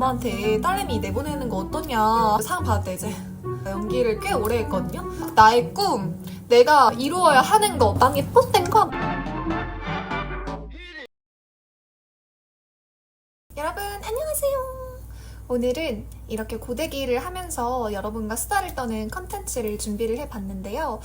엄마한테 딸내미 내보내는 거 어떠냐 상 받을 때 이제 연기를 꽤 오래 했거든요. 나의 꿈, 내가 이루어야 하는 거, 난 예뻤던 거. 여러분 안녕하세요. 오늘은 이렇게 고데기를 하면서 여러분과 수다를 떠는 컨텐츠를 준비를 해봤는데요.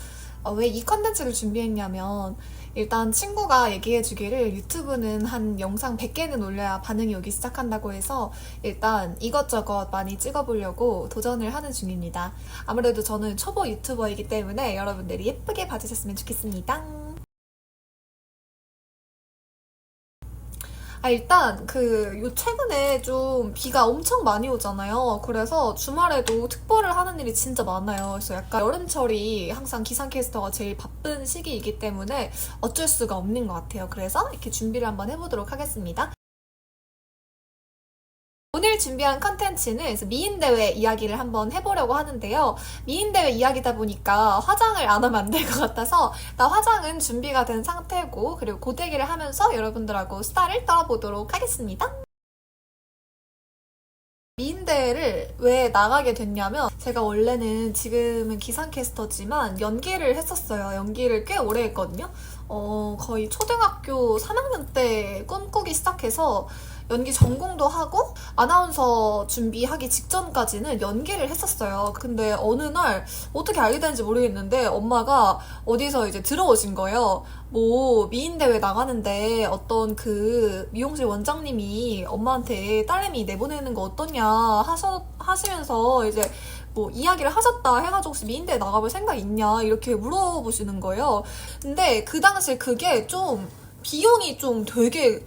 왜 이 컨텐츠를 준비했냐면 일단 친구가 얘기해주기를 유튜브는 한 영상 100개는 올려야 반응이 오기 시작한다고 해서 일단 이것저것 많이 찍어보려고 도전을 하는 중입니다. 아무래도 저는 초보 유튜버이기 때문에 여러분들이 예쁘게 봐주셨으면 좋겠습니다. 일단 최근에 좀 비가 엄청 많이 오잖아요. 그래서 주말에도 특보를 하는 일이 진짜 많아요. 그래서 약간 여름철이 항상 기상캐스터가 제일 바쁜 시기이기 때문에 어쩔 수가 없는 것 같아요. 그래서 이렇게 준비를 한번 해보도록 하겠습니다. 오늘 준비한 컨텐츠는 미인대회 이야기를 한번 해보려고 하는데요. 미인대회 이야기다 보니까 화장을 안 하면 안 될 것 같아서 나 화장은 준비가 된 상태고 그리고 고데기를 하면서 여러분들하고 수다를 떨어보도록 하겠습니다. 미인대회를 왜 나가게 됐냐면 제가 원래는 지금은 기상캐스터지만 연기를 했었어요. 연기를 꽤 오래 했거든요. 거의 초등학교 3학년 때 꿈꾸기 시작해서 연기 전공도 하고 아나운서 준비하기 직전까지는 연기를 했었어요. 근데 어느 날 어떻게 알게 됐는지 모르겠는데 엄마가 어디서 이제 들어오신 거예요. 뭐 미인대회 나가는데 어떤 그 미용실 원장님이 엄마한테 딸내미 내보내는 거 어떠냐 하시면서 이제 뭐 이야기를 하셨다 해가지고 혹시 미인대회 나가볼 생각 있냐 이렇게 물어보시는 거예요. 근데 그 당시에 그게 좀 비용이 좀 되게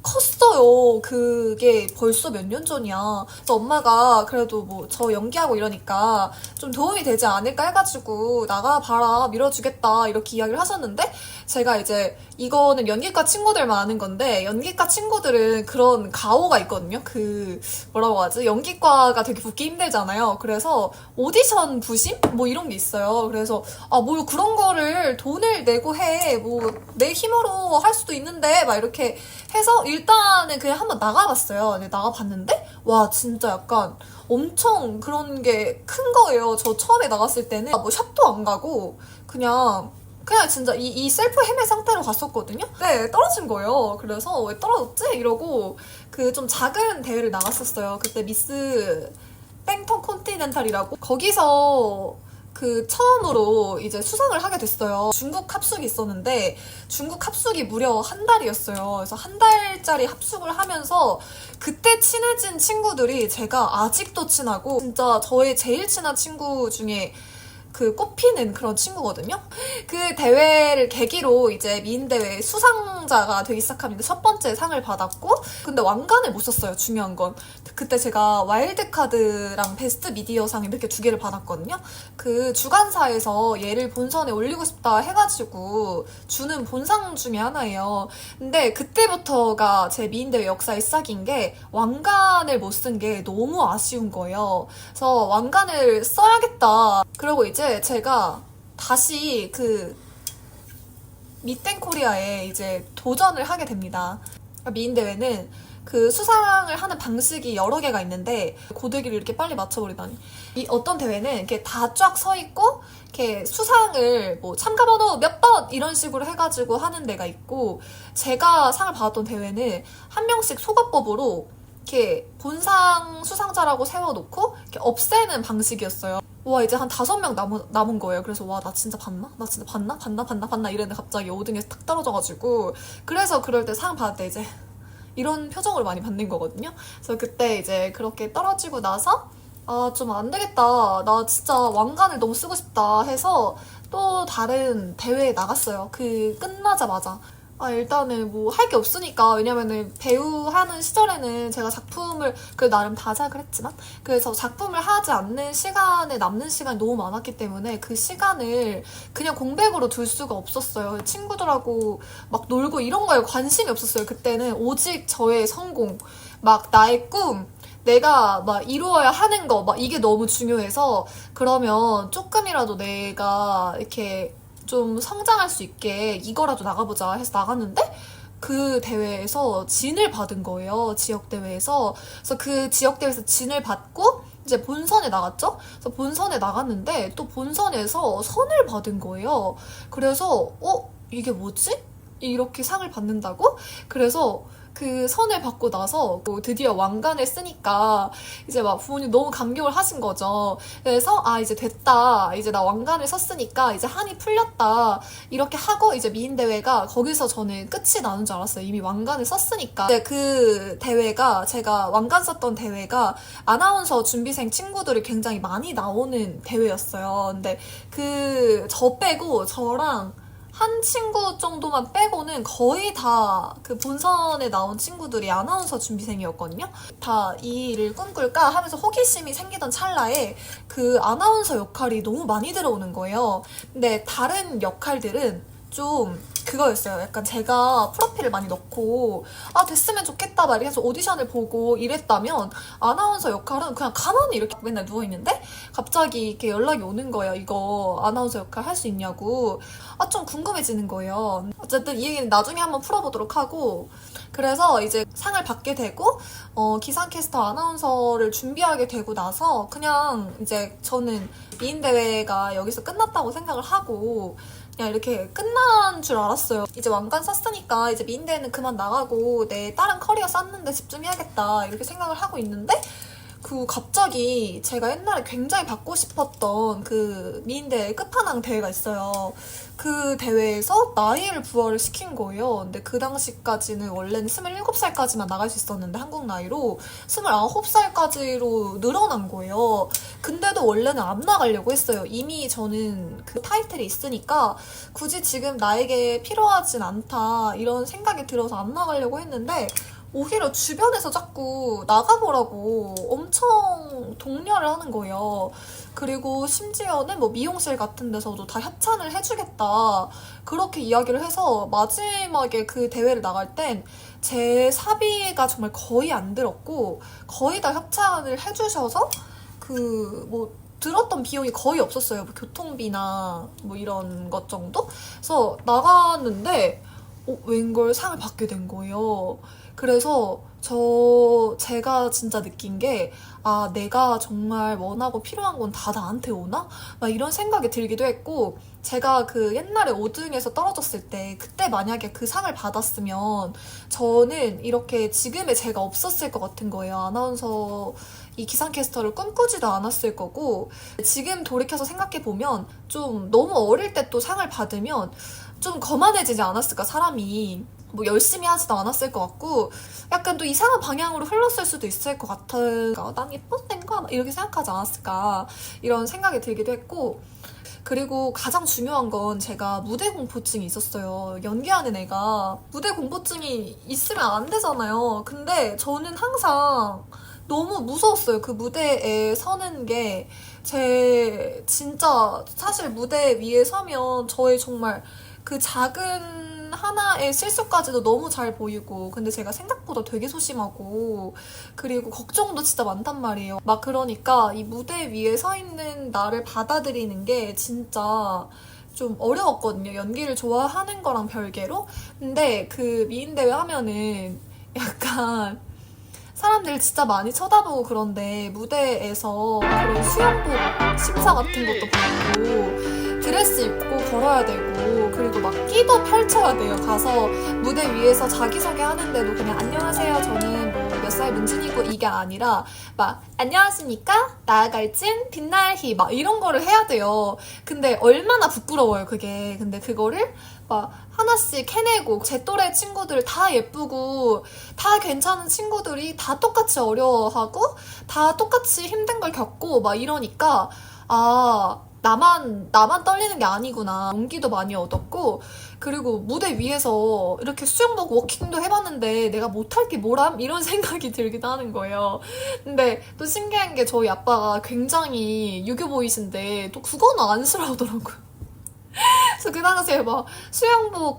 컸어요. 그게 벌써 몇 년 전이야. 그래서 엄마가 그래도 뭐 저 연기하고 이러니까 좀 도움이 되지 않을까 해가지고 나가봐라 밀어주겠다 이렇게 이야기를 하셨는데 제가 이제 이거는 연기과 친구들만 아는 건데 연기과 친구들은 그런 가오가 있거든요. 뭐라고 하지? 연기과가 되게 붙기 힘들잖아요. 그래서 오디션 부심? 뭐 이런 게 있어요. 그래서 뭐 그런 거를 돈을 내고 해. 뭐 내 힘으로 할 수도 있는데 막 이렇게 해서 일단은 그냥 한번 나가봤어요. 근데 나가봤는데 와 진짜 약간 엄청 그런 게 큰 거예요. 저 처음에 나갔을 때는 뭐 샵도 안 가고 그냥 진짜 이 셀프 헤매 상태로 갔었거든요. 네, 떨어진 거예요. 그래서 왜 떨어졌지? 이러고 그 좀 작은 대회를 나갔었어요. 그때 미스 땡턴 콘티넨탈이라고 거기서 처음으로 이제 수상을 하게 됐어요. 중국 합숙이 있었는데 중국 합숙이 무려 한 달이었어요. 그래서 한 달짜리 합숙을 하면서 그때 친해진 친구들이 제가 아직도 친하고 진짜 저의 제일 친한 친구 중에 꼽히는 그런 친구거든요. 그 대회를 계기로 이제 미인대회 수상자가 되기 시작합니다. 첫 번째 상을 받았고 근데 왕관을 못 썼어요. 중요한 건 그때 제가 와일드카드랑 베스트 미디어상 이렇게 2개를 받았거든요. 그 주간사에서 얘를 본선에 올리고 싶다 해가지고 주는 본상 중에 하나예요. 근데 그때부터가 제 미인대회 역사의 시작인 게 왕관을 못 쓴 게 너무 아쉬운 거예요. 그래서 왕관을 써야겠다. 그리고 이제 제가 다시 미땡코리아에 이제 도전을 하게 됩니다. 미인대회는 수상을 하는 방식이 여러 개가 있는데 고데기를 이렇게 빨리 맞춰버리다니. 어떤 대회는 이렇게 다 쫙 서 있고 이렇게 수상을 뭐 참가번호 몇 번 이런 식으로 해가지고 하는 데가 있고 제가 상을 받았던 대회는 한 명씩 속어법으로 이렇게 본상 수상자라고 세워놓고 이렇게 없애는 방식이었어요. 와 이제 한 5명 남은 거예요. 그래서 와 나 진짜 봤나? 나 진짜 봤나? 이랬는데 갑자기 5등에서 탁 떨어져가지고 그래서 그럴 때 상 받을 때 이제 이런 표정으로 많이 받는 거거든요. 그래서 그때 이제 그렇게 떨어지고 나서 좀 안 되겠다. 나 진짜 왕관을 너무 쓰고 싶다 해서 또 다른 대회에 나갔어요. 끝나자마자. 일단은 뭐 할 게 없으니까 왜냐면은 배우 하는 시절에는 제가 작품을 나름 다작을 했지만 그래서 작품을 하지 않는 시간에 남는 시간이 너무 많았기 때문에 그 시간을 그냥 공백으로 둘 수가 없었어요. 친구들하고 막 놀고 이런 거에 관심이 없었어요. 그때는 오직 저의 성공, 막 나의 꿈, 내가 막 이루어야 하는 거 막 이게 너무 중요해서 그러면 조금이라도 내가 이렇게 좀 성장할 수 있게 이거라도 나가보자 해서 나갔는데 그 대회에서 진을 받은 거예요. 지역대회에서. 그래서 그 지역대회에서 진을 받고 이제 본선에 나갔죠? 그래서 본선에 나갔는데 또 본선에서 선을 받은 거예요. 그래서 이게 뭐지? 이렇게 상을 받는다고? 그래서 그 선을 받고 나서 드디어 왕관을 쓰니까 이제 막 부모님 너무 감격을 하신 거죠. 그래서 이제 됐다. 이제 나 왕관을 썼으니까 이제 한이 풀렸다. 이렇게 하고 이제 미인 대회가 거기서 저는 끝이 나는 줄 알았어요. 이미 왕관을 썼으니까. 근데 그 대회가 제가 왕관 썼던 대회가 아나운서 준비생 친구들이 굉장히 많이 나오는 대회였어요. 근데 저 빼고 저랑 한 친구 정도만 빼고는 거의 다 그 본선에 나온 친구들이 아나운서 준비생이었거든요. 다 이 일을 꿈꿀까 하면서 호기심이 생기던 찰나에 그 아나운서 역할이 너무 많이 들어오는 거예요. 근데 다른 역할들은 좀 그거였어요. 약간 제가 프로필을 많이 넣고 됐으면 좋겠다 막 이래서 오디션을 보고 이랬다면 아나운서 역할은 그냥 가만히 이렇게 맨날 누워있는데 갑자기 이렇게 연락이 오는 거예요. 이거 아나운서 역할 할 수 있냐고. 좀 궁금해지는 거예요. 어쨌든 이 얘기는 나중에 한번 풀어보도록 하고, 그래서 이제 상을 받게 되고 기상캐스터 아나운서를 준비하게 되고 나서 그냥 이제 저는 미인대회가 여기서 끝났다고 생각을 하고 그냥 이렇게 끝난 줄 알았어요. 이제 왕관 썼으니까 이제 미인대회는 그만 나가고 내 다른 커리어 쌓는데 집중해야겠다 이렇게 생각을 하고 있는데 갑자기 제가 옛날에 굉장히 받고 싶었던 그 미인대회 끝판왕 대회가 있어요. 그 대회에서 나이를 부여를 시킨 거예요. 근데 그 당시까지는 원래는 27살까지만 나갈 수 있었는데 한국 나이로 29살까지로 늘어난 거예요. 근데도 원래는 안 나가려고 했어요. 이미 저는 그 타이틀이 있으니까 굳이 지금 나에게 필요하진 않다 이런 생각이 들어서 안 나가려고 했는데 오히려 주변에서 자꾸 나가보라고 엄청 독려를 하는 거예요. 그리고 심지어는 뭐 미용실 같은 데서도 다 협찬을 해주겠다 그렇게 이야기를 해서 마지막에 그 대회를 나갈 땐 제 사비가 정말 거의 안 들었고 거의 다 협찬을 해주셔서 들었던 비용이 거의 없었어요. 뭐 교통비나 뭐 이런 것 정도? 그래서 나갔는데 웬걸 상을 받게 된 거예요. 그래서 제가 진짜 느낀 게 내가 정말 원하고 필요한 건 다 나한테 오나? 막 이런 생각이 들기도 했고 제가 그 옛날에 5등에서 떨어졌을 때 그때 만약에 그 상을 받았으면 저는 이렇게 지금의 제가 없었을 것 같은 거예요. 아나운서 이 기상캐스터를 꿈꾸지도 않았을 거고 지금 돌이켜서 생각해보면 좀 너무 어릴 때 또 상을 받으면 좀 거만해지지 않았을까 사람이. 뭐 열심히 하지도 않았을 것 같고 약간 또 이상한 방향으로 흘렀을 수도 있을 것 같으니까 난 예쁜 땐가 이렇게 생각하지 않았을까 이런 생각이 들기도 했고 그리고 가장 중요한 건 제가 무대 공포증이 있었어요. 연기하는 애가 무대 공포증이 있으면 안 되잖아요. 근데 저는 항상 너무 무서웠어요. 그 무대에 서는 게 진짜 사실 무대 위에 서면 저의 정말 그 작은 하나의 실수까지도 너무 잘 보이고 근데 제가 생각보다 되게 소심하고 그리고 걱정도 진짜 많단 말이에요. 막 그러니까 이 무대 위에 서 있는 나를 받아들이는 게 진짜 좀 어려웠거든요. 연기를 좋아하는 거랑 별개로. 근데 그 미인대회 하면은 약간 사람들 진짜 많이 쳐다보고 그런데 무대에서 그런 수영복 심사 같은 것도 받고 드레스 입고 걸어야 되고 그리고 막 끼도 펼쳐야 돼요. 가서 무대 위에서 자기소개 하는데도 그냥 안녕하세요 저는 뭐 몇 살 문진이고 이게 아니라 막 안녕하십니까 나아갈진 빛날희 막 이런 거를 해야 돼요. 근데 얼마나 부끄러워요 그게. 근데 그거를 막 하나씩 해내고 제 또래 친구들 다 예쁘고 다 괜찮은 친구들이 다 똑같이 어려워하고 다 똑같이 힘든 걸 겪고 막 이러니까 나만 떨리는 게 아니구나. 용기도 많이 얻었고 그리고 무대 위에서 이렇게 수영복 워킹도 해봤는데 내가 못할 게 뭐람? 이런 생각이 들기도 하는 거예요. 근데 또 신기한 게 저희 아빠가 굉장히 유교보이신데 또 그거는 안쓰러우더라고요. 그래서 그 당시에 막 수영복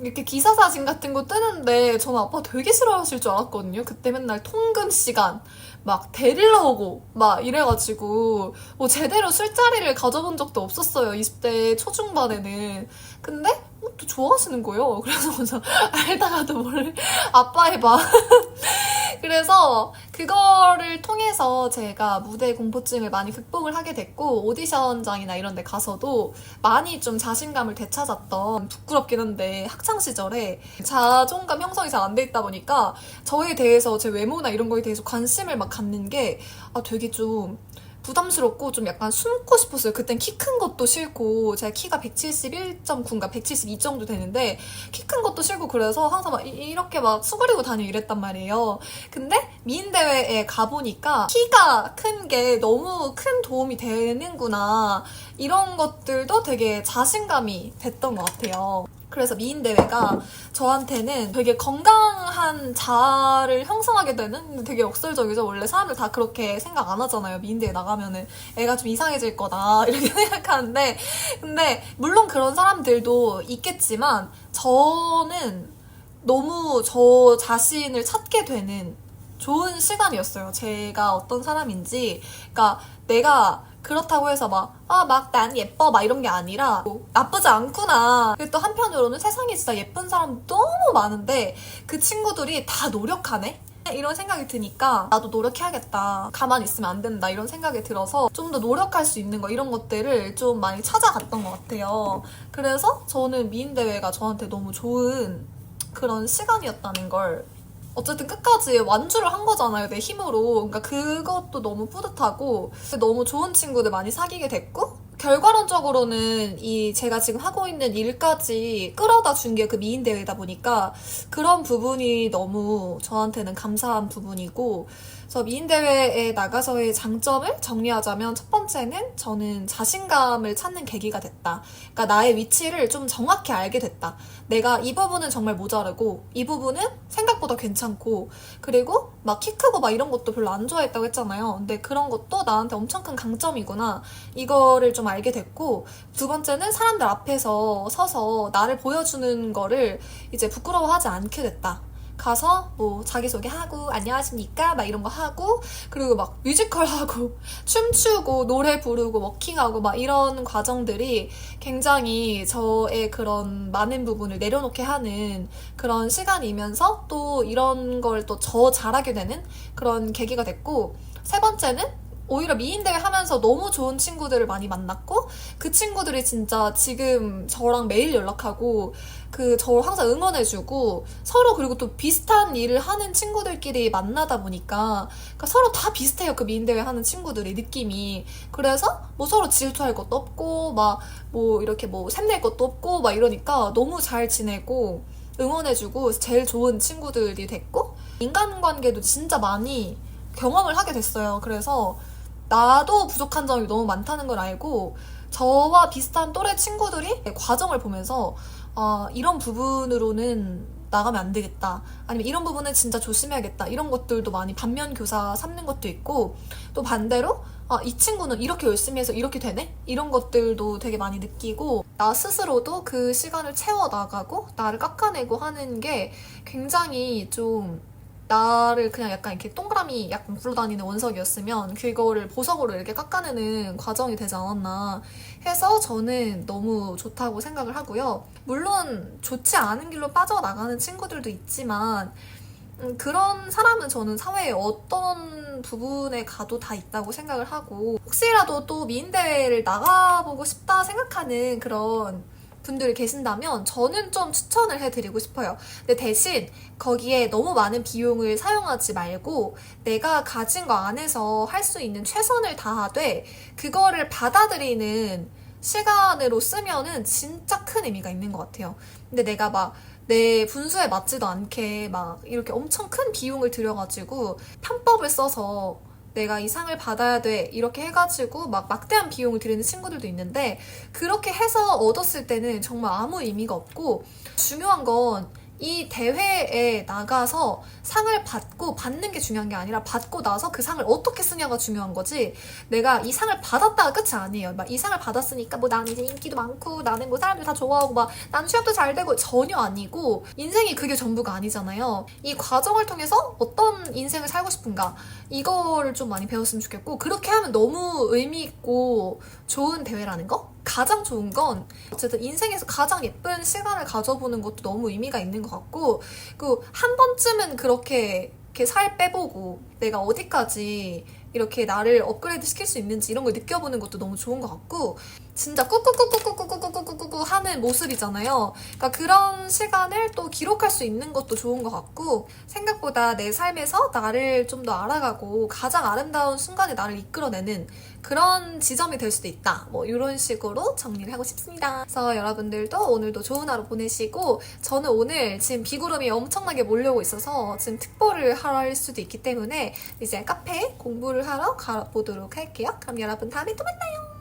이렇게 기사 사진 같은 거 뜨는데 저는 아빠가 되게 싫어하실 줄 알았거든요. 그때 맨날 통금 시간 막 데리러 오고 막 이래가지고 뭐 제대로 술자리를 가져본 적도 없었어요. 20대 초중반에는. 근데 또 좋아하시는 거예요. 그래서 먼저 알다가도 모를 아빠 해봐. 그래서 그거를 통해서 제가 무대 공포증을 많이 극복을 하게 됐고, 오디션장이나 이런 데 가서도 많이 좀 자신감을 되찾았던, 부끄럽긴 한데 학창 시절에 자존감 형성이 잘 안 돼 있다 보니까 저에 대해서, 제 외모나 이런 거에 대해서 관심을 막 갖는 게 되게 좀 부담스럽고 좀 약간 숨고 싶었어요. 그땐 키 큰 것도 싫고, 제가 키가 171.9인가 172 정도 되는데 키 큰 것도 싫고, 그래서 항상 막 이렇게 막 수그리고 다니고 이랬단 말이에요. 근데 미인 대회에 가보니까 키가 큰 게 너무 큰 도움이 되는구나, 이런 것들도 되게 자신감이 됐던 것 같아요. 그래서 미인 대회가 저한테는 되게 건강한 자아를 형성하게 되는, 되게 역설적이죠. 원래 사람들 다 그렇게 생각 안 하잖아요. 미인 대회 나가면은 애가 좀 이상해질 거다 이렇게 생각하는데, 근데 물론 그런 사람들도 있겠지만 저는 너무 저 자신을 찾게 되는 좋은 시간이었어요. 제가 어떤 사람인지. 그러니까 내가 그렇다고 해서 난 예뻐 막 이런 게 아니라 나쁘지 않구나. 그리고 또 한편으로는 세상에 진짜 예쁜 사람 너무 많은데 그 친구들이 다 노력하네? 이런 생각이 드니까 나도 노력해야겠다. 가만히 있으면 안 된다. 이런 생각이 들어서 좀 더 노력할 수 있는 거, 이런 것들을 좀 많이 찾아갔던 것 같아요. 그래서 저는 미인대회가 저한테 너무 좋은 그런 시간이었다는 걸, 어쨌든 끝까지 완주를 한 거잖아요, 내 힘으로. 그러니까 그것도 너무 뿌듯하고, 너무 좋은 친구들 많이 사귀게 됐고, 결과론적으로는 제가 지금 하고 있는 일까지 끌어다 준 게 그 미인 대회다 보니까 그런 부분이 너무 저한테는 감사한 부분이고, 그래서 미인 대회에 나가서의 장점을 정리하자면, 첫 번째는 저는 자신감을 찾는 계기가 됐다. 그러니까 나의 위치를 좀 정확히 알게 됐다. 내가 이 부분은 정말 모자르고 이 부분은 생각보다 괜찮고, 그리고 막 키 크고 막 이런 것도 별로 안 좋아했다고 했잖아요. 근데 그런 것도 나한테 엄청 큰 강점이구나, 이거를 좀 알게 됐고, 두 번째는 사람들 앞에서 서서 나를 보여주는 거를 이제 부끄러워하지 않게 됐다. 가서 뭐 자기소개하고 안녕하십니까 막 이런 거 하고, 그리고 막 뮤지컬 하고 춤추고 노래 부르고 워킹하고 막 이런 과정들이 굉장히 저의 그런 많은 부분을 내려놓게 하는 그런 시간이면서, 또 이런 걸 또 저 잘하게 되는 그런 계기가 됐고, 세 번째는 오히려 미인대회 하면서 너무 좋은 친구들을 많이 만났고, 그 친구들이 진짜 지금 저랑 매일 연락하고 저를 항상 응원해주고, 서로 그리고 또 비슷한 일을 하는 친구들끼리 만나다 보니까, 그러니까 서로 다 비슷해요. 그 미인대회 하는 친구들이 느낌이. 그래서 뭐 서로 질투할 것도 없고 막 뭐 이렇게 뭐 샘낼 것도 없고 막 이러니까 너무 잘 지내고 응원해주고 제일 좋은 친구들이 됐고, 인간관계도 진짜 많이 경험을 하게 됐어요. 그래서 나도 부족한 점이 너무 많다는 걸 알고, 저와 비슷한 또래 친구들이 과정을 보면서 이런 부분으로는 나가면 안 되겠다, 아니면 이런 부분은 진짜 조심해야겠다, 이런 것들도 많이 반면교사 삼는 것도 있고, 또 반대로 이 친구는 이렇게 열심히 해서 이렇게 되네? 이런 것들도 되게 많이 느끼고, 나 스스로도 그 시간을 채워나가고 나를 깎아내고 하는 게 굉장히 좀, 나를 그냥 약간 이렇게 동그라미 약간 굴러다니는 원석이었으면 그거를 보석으로 이렇게 깎아내는 과정이 되지 않았나 해서 저는 너무 좋다고 생각을 하고요. 물론 좋지 않은 길로 빠져나가는 친구들도 있지만 그런 사람은 저는 사회에 어떤 부분에 가도 다 있다고 생각을 하고, 혹시라도 또 미인대회를 나가보고 싶다 생각하는 그런 분들이 계신다면 저는 좀 추천을 해드리고 싶어요. 근데 대신 거기에 너무 많은 비용을 사용하지 말고 내가 가진 거 안에서 할 수 있는 최선을 다하되 그거를 받아들이는 시간으로 쓰면은 진짜 큰 의미가 있는 것 같아요. 근데 내가 막 내 분수에 맞지도 않게 막 이렇게 엄청 큰 비용을 들여가지고 편법을 써서 내가 이 상을 받아야 돼 이렇게 해가지고 막 막대한 비용을 들이는 친구들도 있는데, 그렇게 해서 얻었을 때는 정말 아무 의미가 없고, 중요한 건 이 대회에 나가서 상을 받는 게 중요한 게 아니라 받고 나서 그 상을 어떻게 쓰냐가 중요한 거지, 내가 이 상을 받았다가 끝이 아니에요. 막 이 상을 받았으니까 뭐 나는 이제 인기도 많고 나는 뭐 사람들 다 좋아하고 막 난 취업도 잘 되고, 전혀 아니고 인생이 그게 전부가 아니잖아요. 이 과정을 통해서 어떤 인생을 살고 싶은가, 이거를 좀 많이 배웠으면 좋겠고, 그렇게 하면 너무 의미 있고 좋은 대회라는 거? 가장 좋은 건 어쨌든 인생에서 가장 예쁜 시간을 가져보는 것도 너무 의미가 있는 것 같고, 그 한 번쯤은 그렇게 이렇게 살 빼보고 내가 어디까지 이렇게 나를 업그레이드 시킬 수 있는지 이런 걸 느껴보는 것도 너무 좋은 것 같고, 진짜 꾹꾹꾹꾹꾹꾹꾹꾹꾹꾹 하는 모습이잖아요. 그러니까 그런 시간을 또 기록할 수 있는 것도 좋은 것 같고, 생각보다 내 삶에서 나를 좀 더 알아가고 가장 아름다운 순간에 나를 이끌어내는 그런 지점이 될 수도 있다. 뭐 이런 식으로 정리를 하고 싶습니다. 그래서 여러분들도 오늘도 좋은 하루 보내시고, 저는 오늘 지금 비구름이 엄청나게 몰려오고 있어서 지금 특보를 할 수도 있기 때문에 이제 카페에 공부를 하러 가보도록 할게요. 그럼 여러분 다음에 또 만나요.